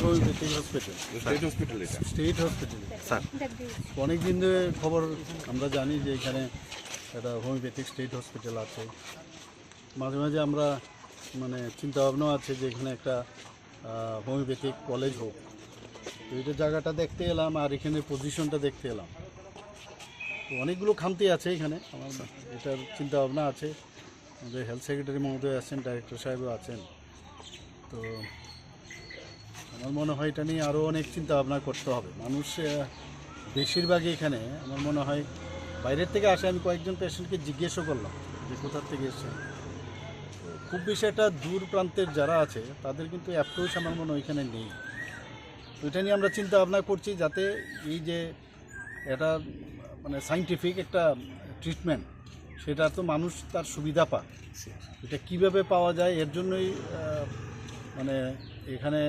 Homeopathic hospital, state hospital এটা। State hospital. Sir অনেক দিন ধরে খবর আমরা জানি যে এখানে একটা হোমিওপ্যাথিক স্টেট হসপিটাল আছে। মাঝে মাঝে আমরা মানে চিন্তাভাবনাও আছে যে এখানে একটা হোমিওপ্যাথিক কলেজ হোক। তো এটা জায়গাটা দেখতে এলাম আর এখানে পজিশনটা দেখতে এলাম। তো অনেকগুলো খামতি আছে এখানে, আমার এটার চিন্তাভাবনা আছে। আমাদের হেলথ সেক্রেটারি মহোদয় আছেন, ডাইরেক্টর সাহেবও আছেন। তো আমার মনে হয় এটা নিয়ে আরও অনেক চিন্তাভাবনা করতে হবে। মানুষ বেশিরভাগই এখানে আমার মনে হয় বাইরের থেকে আসে। আমি কয়েকজন পেশেন্টকে জিজ্ঞেসও করলাম যে কোথার থেকে এসেছেন। খুব বেশি একটা দূর প্রান্তের যারা আছে তাদের কিন্তু অ্যাপ্রোচ আমার মনে হয় এখানে নেই। তো এটা নিয়ে আমরা চিন্তা ভাবনা করছি যাতে এই যে এটা মানে সায়েন্টিফিক একটা ট্রিটমেন্ট, সেটা তো মানুষ তার সুবিধা পায়। এটা কিভাবে পাওয়া যায় এর জন্যই মানে এখানে